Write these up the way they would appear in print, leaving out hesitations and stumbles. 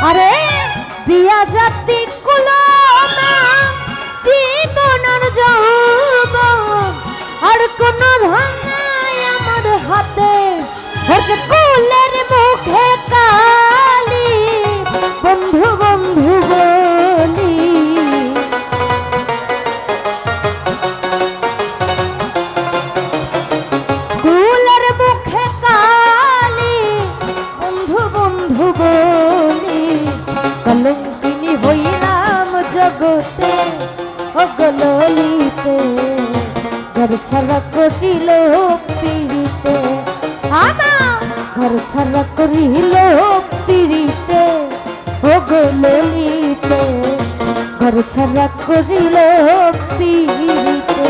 আরে দিয়া জাতি কুলো না জীবনের যৌবন আর কোন ভাঙাই আমার হাতে ওকে কুলের মুখে কালি বন্ধু বন্ধু বলি কুলের মুখে কালি বন্ধু বন্ধু বলি কলঙ্কিনী হইলাম জগতে ও গললিতে ঘর ছাড়া করিল পিড়িতে আমার ঘর ছাড়া করিল পিড়িতে ও গললিতে ঘর ছাড়া করিল পিড়িতে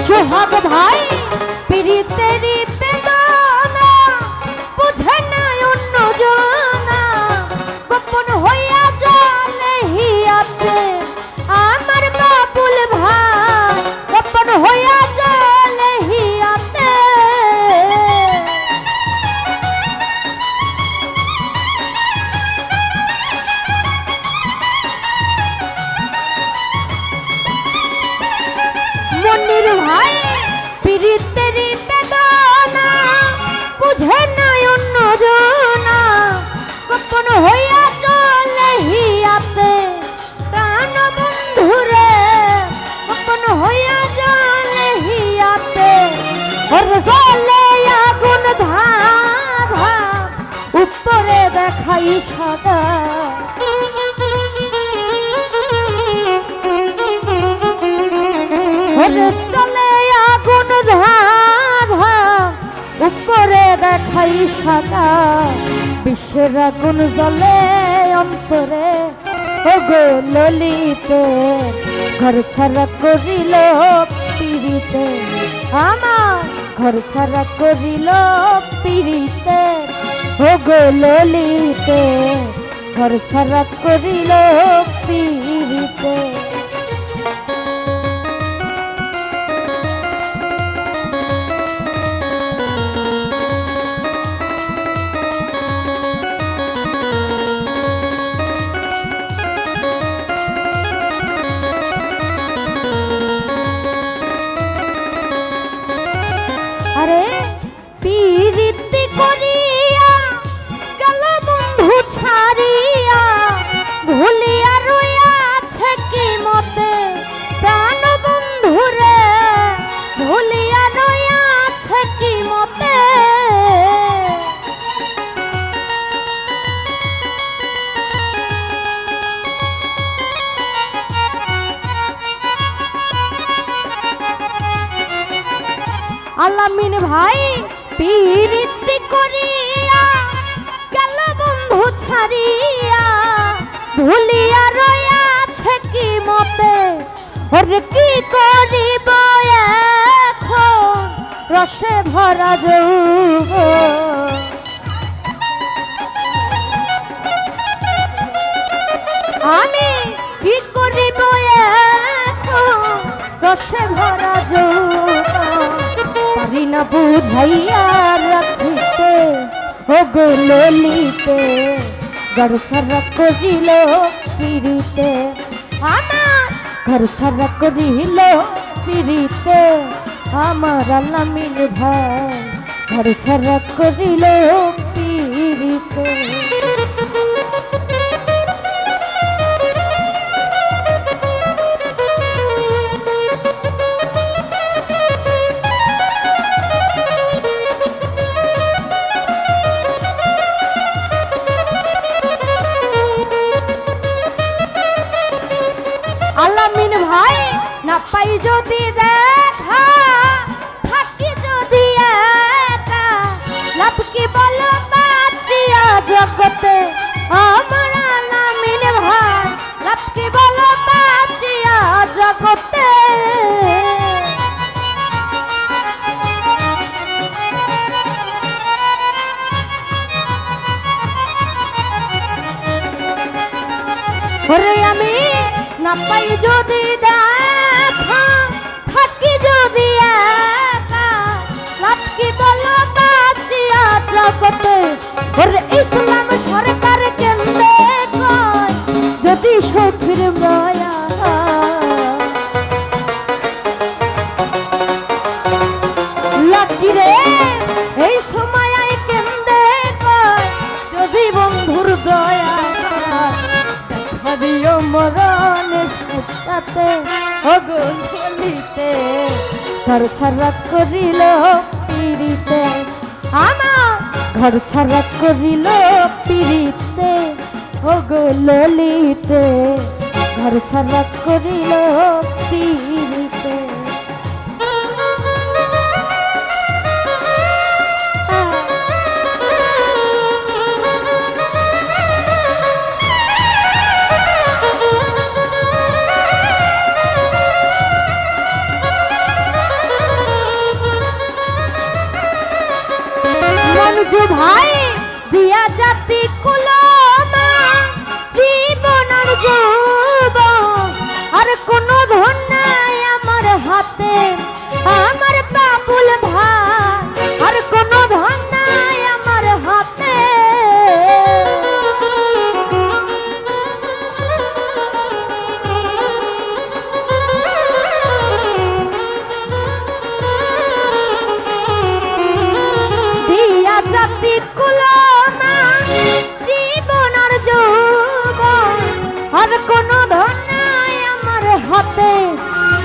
সোহাগ ভাই পিরিতেরি বেদনা বুঝে না অন্য জনা গোপন হইয়া জলে হিয়াতে আমার বাবুল ভাই গোপন হইয়া জলে হিয়াতে মনির ভাই পিরিতেরি বেদনা বুঝে না অন্য জনা গোপন হইয়া চলে হিয়াতে প্রাণ বন্ধুরে গোপন হইয়া চলে হিয়াতে ওর জলে আগুন ধারা উপরে দেখাই সাদা চলে আগুন ধারা উপরে দেখাই সাদা বিশ্বের আগুন জ্বলে অন্তরে ও গো ললিতে ঘর ছাড়া করিল পিড়িতে আমার ঘর ছাড়া করিল পিড়িতে ও গো ললিতে ঘর ছাড়া করিল পিড়িতে আরে পিরিতি করিয়া গেল বন্ধু ছাড়িয়া ভুলিয়া রইয়াছে কি মতে প্রাণ বন্ধুরে ভুলিয়া রইয়াছে কি মতে আলামিন ভাই পিরিতি করিয়া গেল বন্ধু ছাড়িয়া ভুলিয়া রইয়াছে কি মতে ওরে কি করিব এখন রসে ভরা যৌবন আমি কি করিব এখন রসে ভরা যৌবন পারি না বুঝাইয়া রাখিতে ও গো ললিতে ঘর ছাড়া করিল পিড়িতে আমার ঘর ছাড়া করিল পিড়িতে আমার আলামিন ভাই ঘর ছাড়া করিল পিড়িতে আলামিন ভাই না পাই যদি দেখা থাকি যদি একা লাভ কি বলো বাঁচিয়া জগৎ না পাই যদি দেখা থাকি যদি একা লাভ কি বলো বাঁচিয়া জগতে ওরে ইসলাম সরকার কেন্দ্রে কয় যদি সখীর মায়া লাকি রে এই সময় কেন্দ্রে কয় যদি বন্ধুর দয়া দেখা দিও মরণের শেষাতে অগুন চলিতে ঘর ছাড়া করিল পিড়িতে আমার ঘর ছাড়া করিল পিড়িতে ওগো ললিতে ঘর ছাড়া করিল পিড়িতে মনজু ভাই দিয়া জাতি কুলমা জীবন আর যৌবন আর কোনো ধন নাই আমার হাতে আমার বাবুল ভাই আর কোনো ধন নাই আমার হাতে জাতি কুলমা জীবন আর যৌবন আর কোনো ধন নাই আমার হাতে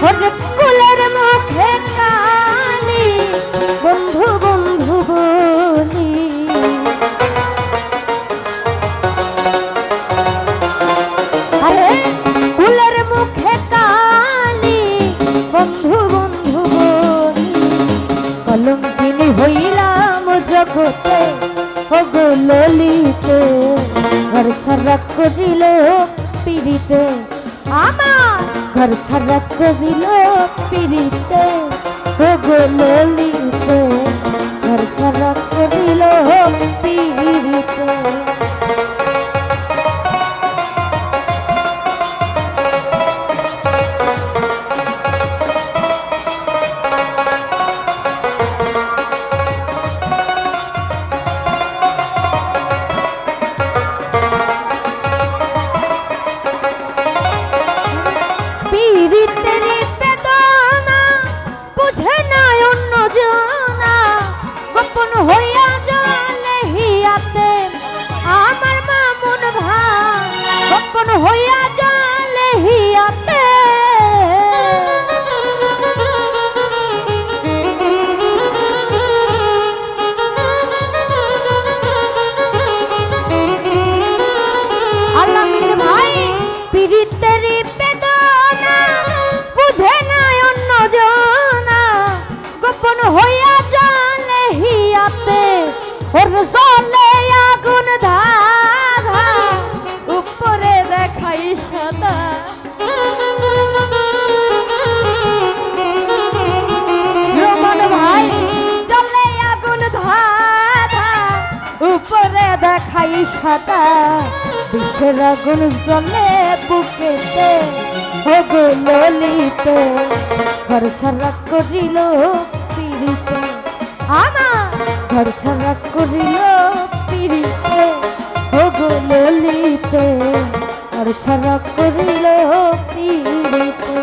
ওরে কুলের মুখে কালি বন্ধু বন্ধু বলি আরে কুলের মুখে কালি বন্ধু বন্ধু বলি কলঙ্কিনী হইলাম জগতে ওগো ললিতে ঘর ছাড়া করিল পিড়িতে আমার ঘর ছাড়া করিল পিড়িতে ওগো ললিতে ঘর ছাড়া করিল পিড়িতে হইয়া জলে হিয়াতে আল্লামিন ভাই পীড়িতেরি বেদনা বুঝে না অন্য জনা গোপন হইয়া জলে হিয়াতে ওর জলে আগুন ধারা উপরে দেখাই সাদা রোমান ভাই জলে আগুন ধারা উপরে দেখাই সাদা বিষের আগুন জলে বুকেতে ওগো ললিতে ঘর ছাড়া করিল পিড়িতে আমার ঘর ছাড়া করিল পিড়িতে ওগো ললিতে ঘর ছাড়া করিল পিড়িতে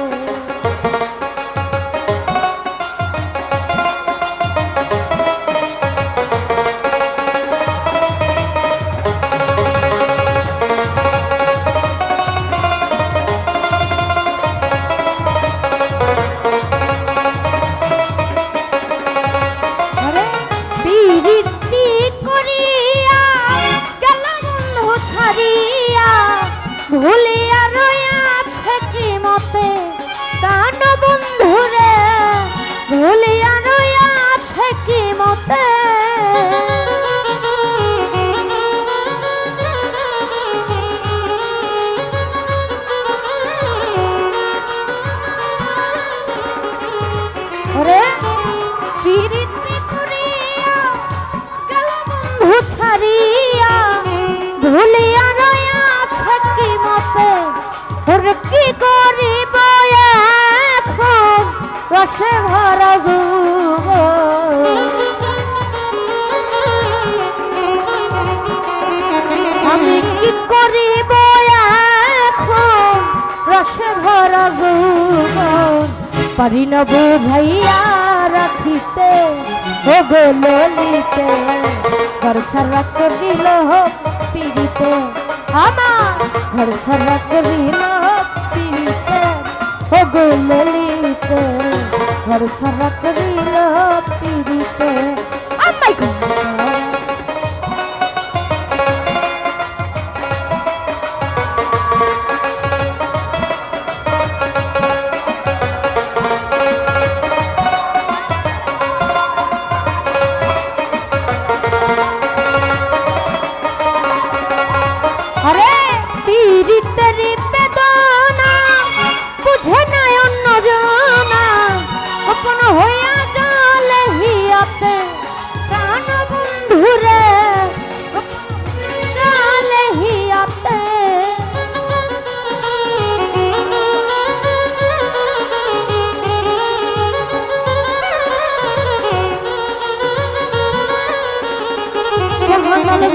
ভুলিয়া রইয়াছে পারি না বুঝাইয়া রাখিতে ও গো ললিতে ঘর ছাড়া করিল পিড়িতে আমার ঘর ছাড়া করিল পিড়িতে ও গো ললিতে ঘর ছাড়া করিল পিড়িতে আমায় গো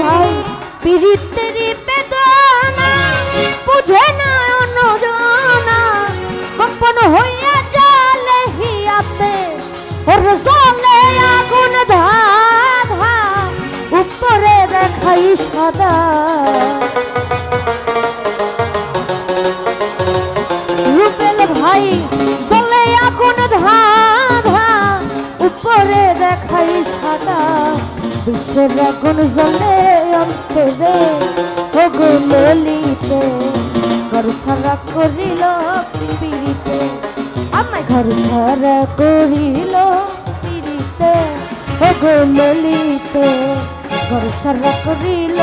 ভাই পীড়িতের বেদনা বুঝে না অন্যজনা গোপন হইয়া জালে হিয়াতে ওর জলে আগুন ধাধা উপরে দেখাই সাদা রূপেল ভাই জলে আগুন ধাধা উপরে দেখাই সাদা বিশ্বের আগুন জ্বলে অন্তরে ও গো ললিতে ঘর ছাড়া করিল পিড়িতে আমায় ঘর ছাড়া করিল পিড়িতে ও গো ললিতে ঘর ছাড়া করিল